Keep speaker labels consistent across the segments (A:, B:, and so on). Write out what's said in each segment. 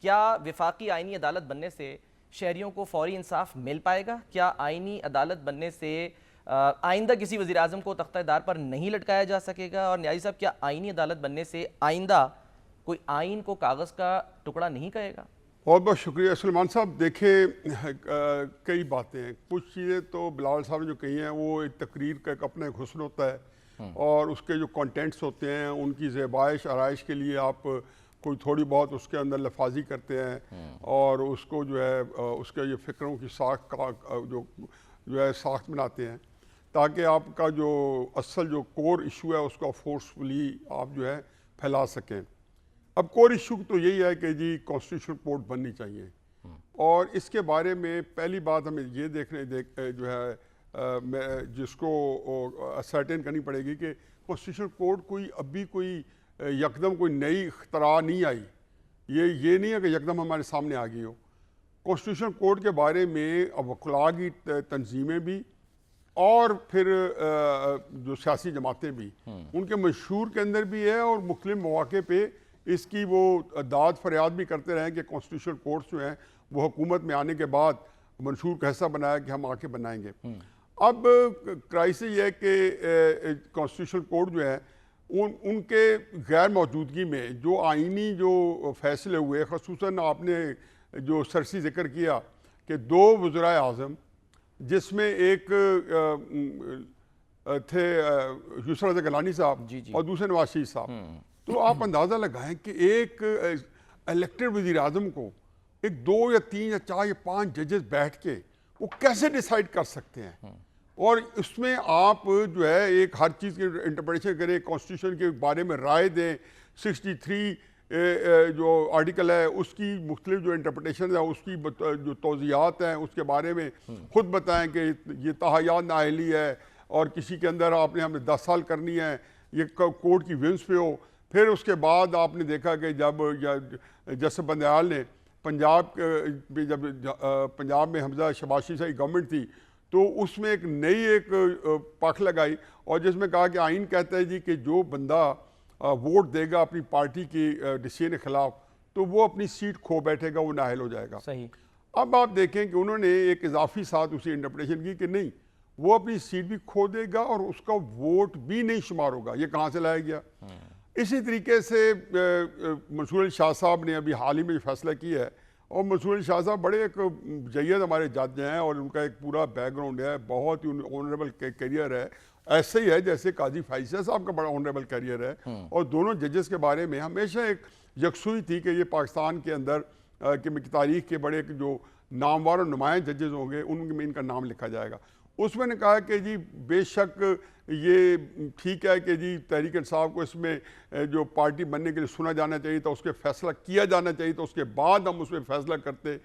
A: क्या वफाकी आइनी अदालत बनने से शहरियों को फौरी इंसाफ मिल पाएगा? क्या आइनी अदालत बनने से आइंदा किसी वज़ीर आज़म को तख्ता-ए-दार पर नहीं लटकाया जा सकेगा? और न्याजी साहब, क्या आइनी अदालत बनने से आइंदा कोई आइन को कागज़ का टुकड़ा नहीं कहेगा?
B: बहुत बहुत शुक्रिया सलमान साहब। देखें, कई बातें हैं, कुछ चीज़ें तो बिलावल साहब ने जो कही हैं वो एक तकरीर का एक अपना एक हुस्न होता है और उसके जो कंटेंट्स होते हैं उनकी ज़ेबाइश आराइश के लिए आप कोई थोड़ी बहुत उसके अंदर लफाजी करते हैं और उसको जो है उसके ये फ़िक्रों की साख का जो है साख बनाते हैं ताकि आपका जो असल जो कोर इशू है उसको फोर्सफुली आप जो है फैला सकें। अब कोर इशू तो यही है कि जी कॉन्स्टिट्यूशन कोर्ट बननी चाहिए और इसके बारे में पहली बात हमें ये जो है जिसको असर्टेन करनी पड़ेगी कि कॉन्स्टिट्यूशन कोर्ट कोई अभी कोई यकदम कोई नई इख्तरा नहीं आई। ये नहीं है कि यकदम हमारे सामने आ गई हो। कॉन्स्टिट्यूशन कोर्ट के बारे में अब वकला की तंजीमें भी और फिर जो सियासी जमातें भी उनके मशहूर के अंदर भी है और मुख्तलिफ मौके पे इसकी वो दाद फरियाद भी करते रहे कि कॉन्स्टिट्यूशन कोर्ट्स जो हैं वो हुकूमत में आने के बाद मंशूर का हिस्सा बनाया कि हम आके बनाएंगे। अब क्राइसिस ये है कि कॉन्स्टिट्यूशन कोर्ट जो है उनके गैर मौजूदगी में जो आइनी जो फैसले हुए, ख़ुसूसन आपने जो सरसी जिक्र किया कि 2 वज़राए आज़म जिसमें एक थे यूसुफ रज़ा गिलानी साहब और दूसरे नवाज शरीफ साहब, तो आप अंदाज़ा लगाएं कि एक इलेक्टेड वज़ीर आज़म को एक 2 या 3 या 4 या 5 जजेस बैठ के वो कैसे डिसाइड कर सकते हैं और इसमें आप जो है एक हर चीज़ की इंटरप्रिटेशन करें, कॉन्स्टिट्यूशन के बारे में राय दें, 63 जो आर्टिकल है उसकी मुख्तलिफ जो इंटरप्रिटेशन है उसकी जो तौज़ीहात हैं उसके बारे में खुद बताएं कि ये तहायात नाअहली है और किसी के अंदर हमने 10 साल करनी है, ये कोर्ट की विंस पे हो। फिर उसके बाद आपने देखा कि जब जस्टिस बंदयाल ने पंजाब में हमजा शहबाज शरीफ की गवर्नमेंट थी तो उसमें एक नई एक पख लगाई और जिसमें कहा कि आइन कहता है जी कि जो बंदा वोट देगा अपनी पार्टी की डिसीजन के खिलाफ तो वो अपनी सीट खो बैठेगा, वो नाअहल हो जाएगा।
A: सही।
B: अब आप देखें कि उन्होंने एक इजाफी साथ उसी इंटरप्रिटेशन की कि नहीं, वो अपनी सीट भी खो देगा और उसका वोट भी नहीं शुमार होगा। ये कहाँ से लाया गया? इसी तरीके से मंसूर अली शाह साहब ने अभी हाल ही में फैसला किया है और मंसूर अली शाह साहब बड़े एक जय्यद हमारे जज हैं और उनका एक पूरा बैकग्राउंड है, बहुत ही ऑनरेबल करियर है, ऐसे ही है जैसे काजी फैसल साहब का बड़ा ऑनरेबल करियर है और दोनों जजेस के बारे में हमेशा एक यकसुई थी कि ये पाकिस्तान के अंदर की तारीख के बड़े जो नामवर और नुमाया जजेस होंगे उनमें इनका नाम लिखा जाएगा। उसमें ने कहा कि जी बेशक ये ठीक है कि जी तहरीक इंसाफ को इसमें जो पार्टी बनने के लिए सुना जाना चाहिए था, उसके फैसला किया जाना चाहिए था, उसके बाद हम उसमें फैसला करते,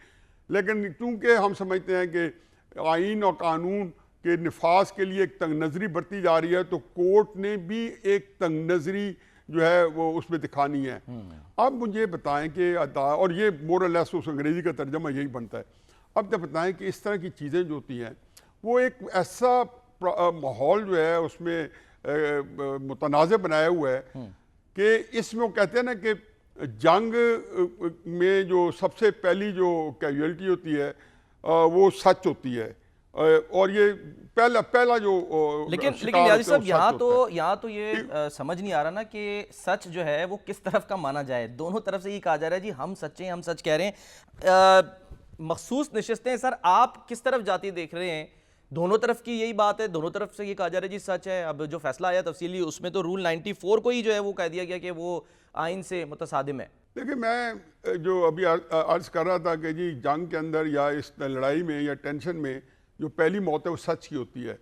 B: लेकिन क्योंकि हम समझते हैं कि आइन और कानून के नफाज के लिए एक तंग नज़री बरती जा रही है तो कोर्ट ने भी एक तंग नज़री जो है वो उसमें दिखानी है। अब मुझे बताएं कि और ये मोरलेस उस अंग्रेज़ी का तर्जमा यही बनता है। अब जब बताएं कि इस तरह की चीज़ें जो होती हैं वो एक ऐसा माहौल जो है उसमें मुतनाज़ बनाया हुआ है कि इसमें वो कहते हैं ना कि जंग में जो सबसे पहली जो कैजुअलिटी होती है वो सच होती है और ये पहला जो
A: लेकिन न्याजी साहब यहाँ तो ये समझ नहीं आ रहा ना कि सच जो है वो किस तरफ का माना जाए। दोनों तरफ से ये कहा जा रहा है जी हम सच्चे हैं, हम सच कह रहे हैं। मखसूस नशिस्तें सर आप किस तरफ जाती देख रहे हैं? दोनों तरफ की यही बात है, दोनों तरफ से ये कहा जा रहा है जी सच है। अब जो फैसला आया तफसीली उसमें तो रूल 94 को ही जो है वो कह दिया गया कि वो आइन से मुतसादिम है।
B: देखिए, मैं जो अभी अर्ज कर रहा था कि जी जंग के अंदर या इस लड़ाई में या टेंशन में जो पहली मौत है वो सच की होती है।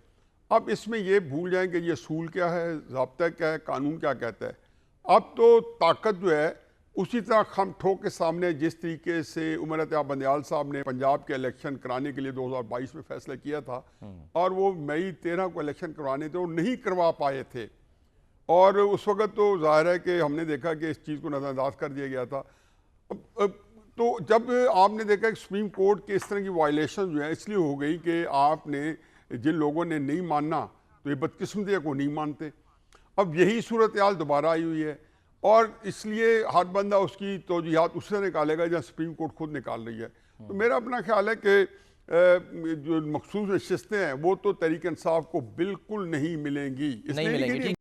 B: अब इसमें ये भूल जाएं कि ये असूल क्या है, ज़ाब्ता क्या है, कानून क्या कहता है। अब तो ताकत जो है उसी तरह हम ठोक के सामने जिस तरीके से उमर अता बंदयाल साहब ने पंजाब के इलेक्शन कराने के लिए 2022 में फैसला किया था और वो मई 13 को इलेक्शन करवाने थे, वो नहीं करवा पाए थे और उस वक्त तो जाहिर है कि हमने देखा कि इस चीज़ को नज़रअंदाज कर दिया गया था। तो जब आपने देखा कि सुप्रीम कोर्ट के इस तरह की वायलेशन जो है इसलिए हो गई कि आपने जिन लोगों ने नहीं मानना तो ये बदकिस्मती है को नहीं मानते। अब यही सूरत हाल दोबारा आई हुई है। और इसलिए हर बंदा उसकी तौजीहात उससे निकालेगा जहाँ सुप्रीम कोर्ट खुद निकाल रही है। तो मेरा अपना ख्याल है कि जो मखसूस नशिस्तें हैं वो तो तहरीक इंसाफ को बिल्कुल नहीं मिलेंगी।
A: नहीं मिलेंगी।